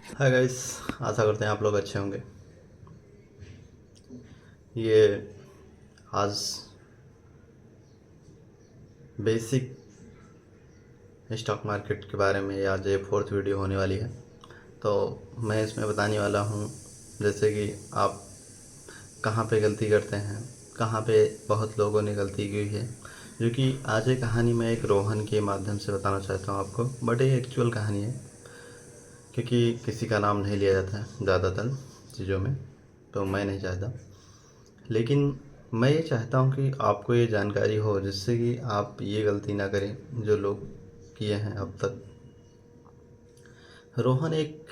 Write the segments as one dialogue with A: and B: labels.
A: Hi guys, आशा करते हैं आप लोग अच्छे होंगे। ये आज बेसिक स्टॉक मार्केट के बारे में आज ये फोर्थ वीडियो होने वाली है। तो मैं इसमें बताने वाला हूँ जैसे कि आप कहाँ पे गलती करते हैं, कहाँ पे बहुत लोगों ने गलती की है। जो कि आज ये कहानी मैं एक रोहन के माध्यम से बताना चाहता हूँ आपको, बट ये एक्चुअल कहानी है क्योंकि किसी का नाम नहीं लिया जाता है ज़्यादातर चीज़ों में, तो मैं नहीं चाहता। लेकिन मैं ये चाहता हूँ कि आपको ये जानकारी हो जिससे कि आप ये गलती ना करें जो लोग किए हैं अब तक। रोहन एक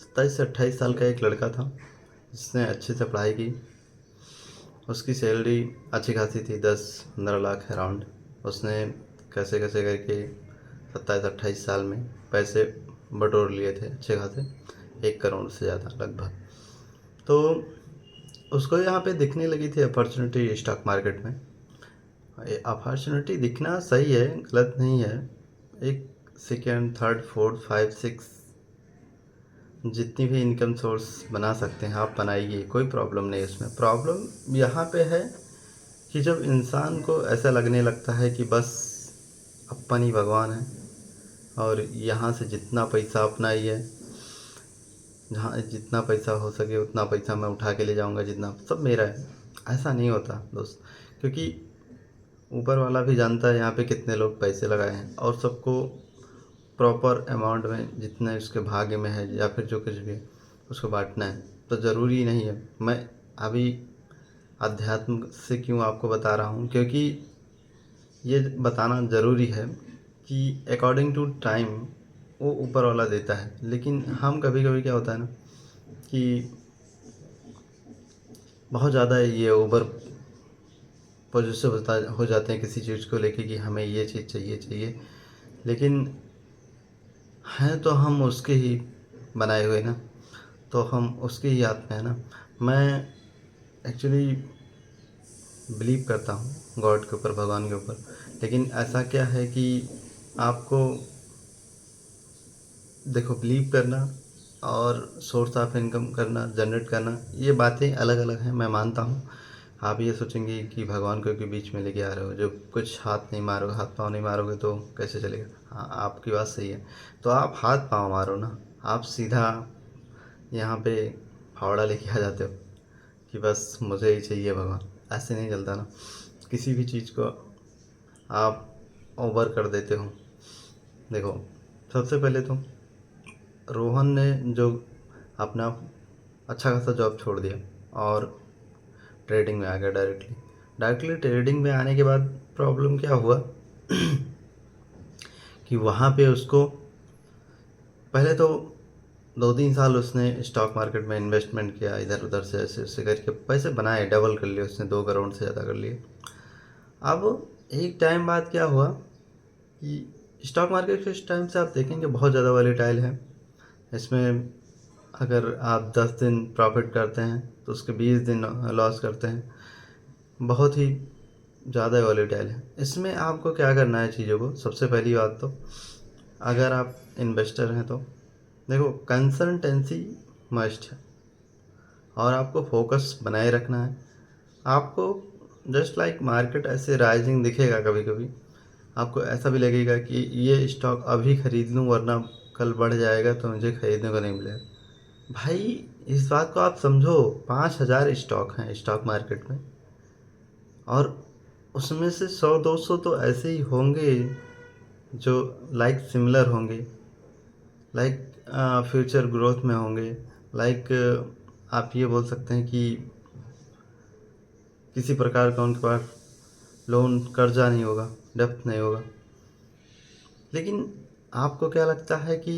A: 27 से 28 साल का एक लड़का था जिसने अच्छे से पढ़ाई की। उसकी सैलरी अच्छी खासी थी, 10-15 लाख अराउंड। उसने कैसे कैसे करके 27-28 साल में पैसे बटोर लिए थे अच्छे खासे, 1 करोड़ से ज़्यादा लगभग। तो उसको यहाँ पे दिखने लगी थी अपॉर्चुनिटी स्टॉक मार्केट में। अपॉर्चुनिटी दिखना सही है, गलत नहीं है। एक second, third, fourth, five, six जितनी भी इनकम सोर्स बना सकते हैं आप बनाइए, कोई प्रॉब्लम नहीं। उसमें प्रॉब्लम यहाँ पे है कि जब इंसान को ऐसा लगने लगता है कि बस अपन ही भगवान है और यहाँ से जितना पैसा अपना ही है, जहाँ जितना पैसा हो सके उतना पैसा मैं उठा के ले जाऊँगा, जितना सब मेरा है। ऐसा नहीं होता दोस्त, क्योंकि ऊपर वाला भी जानता है यहाँ पे कितने लोग पैसे लगाए हैं और सबको प्रॉपर अमाउंट में जितने उसके भाग्य में है या फिर जो कुछ भी है उसको बांटना है। तो ज़रूरी नहीं है। मैं अभी अध्यात्म से क्यों आपको बता रहा हूँ, क्योंकि ये बताना ज़रूरी है कि अकॉर्डिंग टू टाइम वो ऊपर वाला देता है। लेकिन हम कभी कभी क्या होता है ना कि बहुत ज़्यादा ये ओवर पॉजिटिव हो जाते हैं किसी चीज़ को लेके कि हमें ये चीज़ चाहिए चाहिए। लेकिन हैं तो हम उसके ही बनाए हुए ना, तो हम उसके ही हाथ में है ना। मैं एक्चुअली बिलीव करता हूँ गॉड के ऊपर, भगवान के ऊपर। लेकिन ऐसा क्या है कि आपको देखो, बिलीव करना और सोर्स ऑफ इनकम करना, जनरेट करना, ये बातें अलग अलग हैं, मैं मानता हूँ। आप ये सोचेंगे कि भगवान को के बीच में लेके आ रहे हो, जो कुछ हाथ नहीं मारोगे, हाथ पाँव नहीं मारोगे तो कैसे चलेगा। हाँ, आपकी बात सही है। तो आप हाथ पाँव मारो ना, आप सीधा यहाँ पे फावड़ा लेके आ जाते हो कि बस मुझे ही चाहिए भगवान। ऐसे नहीं चलता ना, किसी भी चीज़ को आप ओवर कर देते हो। देखो, सबसे पहले तो रोहन ने जो अपना अच्छा खासा जॉब छोड़ दिया और ट्रेडिंग में आ गया डायरेक्टली ट्रेडिंग में आने के बाद प्रॉब्लम क्या हुआ कि वहाँ पे उसको पहले तो 2-3 साल उसने स्टॉक मार्केट में इन्वेस्टमेंट किया, इधर उधर से ऐसे ऐसे करके पैसे बनाए, डबल कर लिए उसने, 2 करोड़ से ज़्यादा कर लिए। अब एक टाइम बाद क्या हुआ कि स्टॉक मार्केट के इस टाइम से आप देखेंगे बहुत ज़्यादा वॉलेटाइल है। इसमें अगर आप 10 दिन प्रॉफिट करते हैं तो उसके 20 दिन लॉस करते हैं। बहुत ही ज़्यादा वॉलेटाइल है। इसमें आपको क्या करना है चीज़ों को, सबसे पहली बात तो अगर आप इन्वेस्टर हैं तो देखो, कंसल्टेंसी मस्ट है और आपको फोकस बनाए रखना है। आपको जस्ट लाइक मार्केट ऐसे राइजिंग दिखेगा, कभी कभी आपको ऐसा भी लगेगा कि ये स्टॉक अभी ख़रीद लूँ वरना कल बढ़ जाएगा तो मुझे ख़रीदने को नहीं मिलेगा। भाई, इस बात को आप समझो, 5,000 स्टॉक हैं स्टॉक मार्केट में और उसमें से 100-200 तो ऐसे ही होंगे जो लाइक सिमिलर होंगे, लाइक फ्यूचर ग्रोथ में होंगे, लाइक आप ये बोल सकते हैं कि किसी प्रकार का उनके पास लोन कर्जा नहीं होगा, डेप्थ नहीं होगा। लेकिन आपको क्या लगता है कि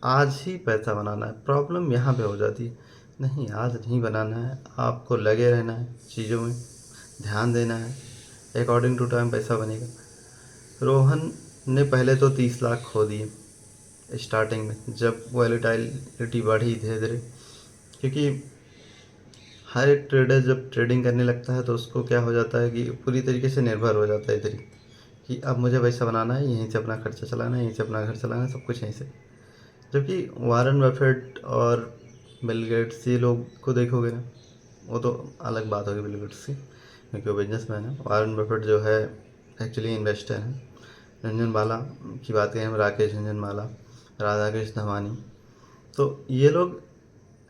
A: आज ही पैसा बनाना है, प्रॉब्लम यहाँ पे हो जाती है। नहीं, आज नहीं बनाना है, आपको लगे रहना है चीज़ों में, ध्यान देना है, अकॉर्डिंग टू टाइम पैसा बनेगा। रोहन ने पहले तो 30 लाख खो दिए स्टार्टिंग में, जब वॉलेटिलिटी बढ़ी धीरे धीरे। क्योंकि हर एक ट्रेडर जब ट्रेडिंग करने लगता है तो उसको क्या हो जाता है कि पूरी तरीके से निर्भर हो जाता है इधर ही कि अब मुझे पैसा बनाना है, यहीं से अपना खर्चा चलाना है, यहीं से अपना घर चलाना है, सब कुछ यहीं से। जबकि वारन बफेट और बिल गेट्स ये लोग को देखोगे ना, वो तो अलग बात होगी बिल गेट्स की, क्योंकि वो बिजनेसमैन है। वारन बफेट जो है एक्चुअली इन्वेस्टर हैं। झुनझुनवाला की बात करें हम, राकेश झुनझुनवाला, राधा कृष्ण धमानी, तो ये लोग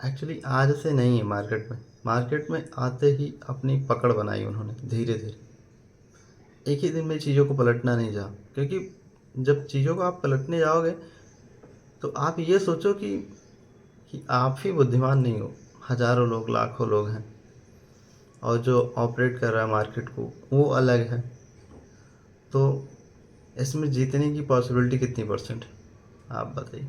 A: एक्चुअली आज से नहीं है मार्केट में आते ही अपनी पकड़ बनाई उन्होंने धीरे धीरे। एक ही दिन में चीज़ों को पलटना नहीं जा, क्योंकि जब चीज़ों को आप पलटने जाओगे तो आप ये सोचो कि आप ही बुद्धिमान नहीं हो, हज़ारों लोग लाखों लोग हैं, और जो ऑपरेट कर रहा है मार्केट को वो अलग है। तो इसमें जीतने की पॉसिबिलिटी कितनी परसेंट है आप बताइए।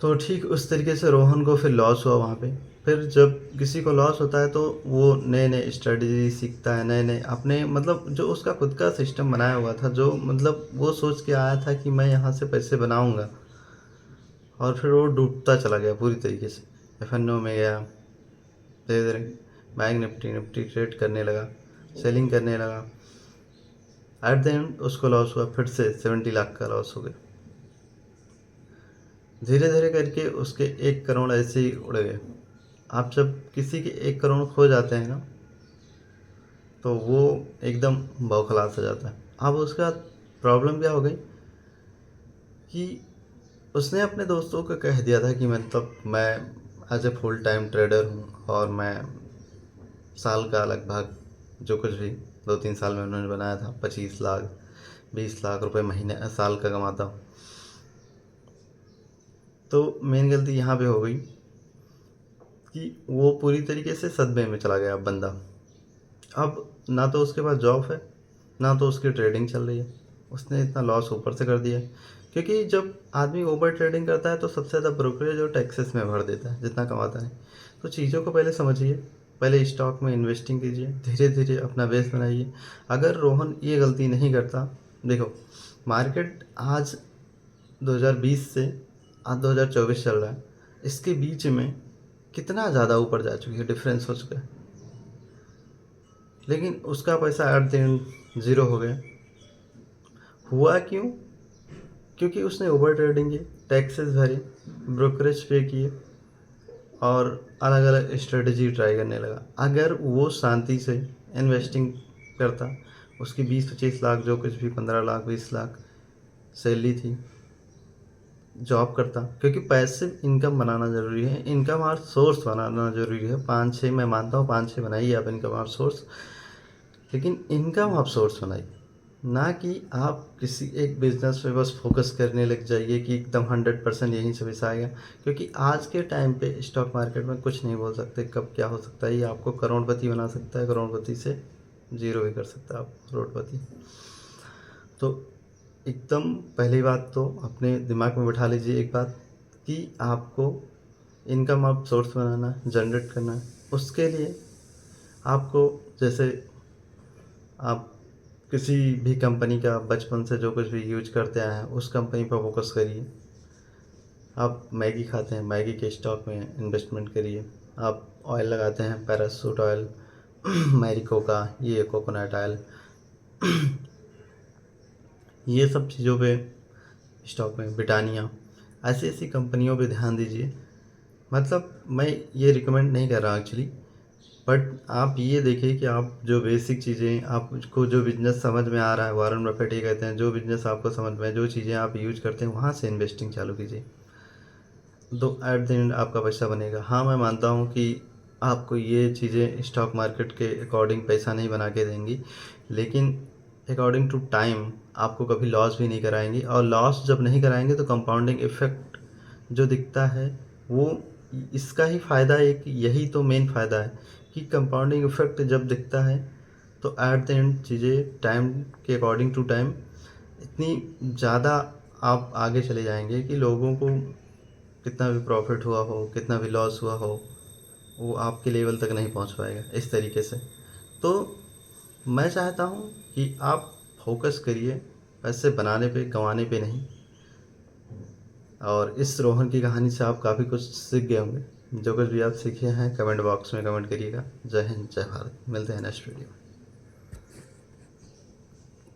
A: तो ठीक उस तरीके से रोहन को फिर लॉस हुआ वहाँ पे। फिर जब किसी को लॉस होता है तो वो नए नए स्ट्रेटजी सीखता है, नए नए अपने मतलब जो उसका खुद का सिस्टम बनाया हुआ था, जो मतलब वो सोच के आया था कि मैं यहाँ से पैसे बनाऊँगा, और फिर वो डूबता चला गया पूरी तरीके से। एफ.एन.ओ में गया, धीरे धीरे बैंक निफ्टी ट्रेड करने लगा, सेलिंग करने लगा। एट द एंड उसको लॉस हुआ, फिर से 70 लाख का लॉस हो गया। धीरे धीरे करके उसके 1 करोड़ ऐसे ही उड़ गए। आप जब किसी के 1 करोड़ खो जाते हैं ना, तो वो एकदम बौखला सा जाता है। अब उसका प्रॉब्लम क्या हो गई कि उसने अपने दोस्तों को कह दिया था कि मतलब मैं as a full time trader हूँ, और मैं साल का लगभग जो कुछ भी 2-3 साल में उन्होंने बनाया था 25 लाख 20 लाख रुपए महीने साल का कमाता हूँ। तो मेन गलती यहाँ पे हो गई कि वो पूरी तरीके से सदमे में चला गया बंदा। अब ना तो उसके पास जॉब है, ना तो उसकी ट्रेडिंग चल रही है। उसने इतना लॉस ऊपर से कर दिया है, क्योंकि जब आदमी ओवर ट्रेडिंग करता है तो सबसे ज़्यादा ब्रोकरेज और टैक्सेस में भर देता है जितना कमाता है। तो चीज़ों को पहले समझिए, पहले स्टॉक में इन्वेस्टिंग कीजिए, धीरे धीरे अपना बेस बनाइए। अगर रोहन ये गलती नहीं करता, देखो मार्केट आज 2020 से आज 2024 चल रहा है, इसके बीच में कितना ज़्यादा ऊपर जा चुकी है, डिफरेंस हो चुका है, लेकिन उसका पैसा एट द एंड ज़ीरो हो गया। हुआ क्यों? क्योंकि उसने ओवर ट्रेडिंग की, टैक्सेस भरे, ब्रोकरेज पे किए, और अलग अलग स्ट्रेटजी ट्राई करने लगा। अगर वो शांति से इन्वेस्टिंग करता, उसकी 20-25 लाख जो कुछ भी 15 लाख 20 लाख सैलरी थी, जॉब करता, क्योंकि पैसे इनकम बनाना ज़रूरी है, इनकम और सोर्स बनाना ज़रूरी है। 5-6 मैं मानता हूँ, 5-6 बनाइए आप इनकम और सोर्स, लेकिन इनकम आप सोर्स बनाइए, ना कि आप किसी एक बिजनेस पे बस फोकस करने लग जाइए कि एकदम 100% यहीं से पैसा आएगा। क्योंकि आज के टाइम पे स्टॉक मार्केट में कुछ नहीं बोल सकते कब क्या हो सकता है। ये आपको करोड़पति बना सकता है, करोड़पति से जीरो भी कर सकता है आप करोड़पति। तो एकदम पहली बात तो अपने दिमाग में बिठा लीजिए एक बात, कि आपको इनकम आप सोर्स बनाना है, जनरेट करना है। उसके लिए आपको, जैसे आप किसी भी कंपनी का बचपन से जो कुछ भी यूज करते आए हैं उस कंपनी पर फोकस करिए। आप मैगी खाते हैं, मैगी के स्टॉक में इन्वेस्टमेंट करिए। आप ऑयल लगाते हैं, पैरासूट ऑयल, मैरिको का, ये कोकोनट ऑयल, ये सब चीज़ों पे स्टॉक में, ब्रिटानिया, ऐसी ऐसी कंपनियों पे ध्यान दीजिए। मतलब मैं ये रिकमेंड नहीं कर रहा एक्चुअली, बट आप ये देखिए कि आप जो बेसिक चीज़ें, आपको जो बिज़नेस समझ में आ रहा है, वारन बफेट ये कहते हैं जो बिज़नेस आपको समझ में, जो चीज़ें आप यूज करते हैं वहाँ से इन्वेस्टिंग चालू कीजिए, तो एट द एंड आपका पैसा बनेगा। हाँ, मैं मानता हूँ कि आपको ये चीज़ें स्टॉक मार्केट के अकॉर्डिंग पैसा नहीं बना के देंगी, लेकिन अकॉर्डिंग टू टाइम आपको कभी लॉस भी नहीं कराएंगी, और लॉस जब नहीं कराएंगे तो कंपाउंडिंग इफ़ेक्ट जो दिखता है वो, इसका ही फ़ायदा, एक यही तो मेन फ़ायदा है कि कंपाउंडिंग इफ़ेक्ट जब दिखता है तो एट द एंड चीज़ें टाइम के अकॉर्डिंग टू टाइम इतनी ज़्यादा आप आगे चले जाएंगे कि लोगों को कितना भी प्रॉफिट हुआ हो, कितना भी लॉस हुआ हो, वो आपके लेवल तक नहीं पहुंच पाएगा इस तरीके से। तो मैं चाहता हूं कि आप फोकस करिए पैसे बनाने पे, गंवाने पे नहीं। और इस रोहन की कहानी से आप काफ़ी कुछ सीख गए होंगे। जो कुछ भी आप सीखे हैं कमेंट बॉक्स में कमेंट करिएगा। जय हिंद, जय भारत। मिलते हैं नेक्स्ट वीडियो में।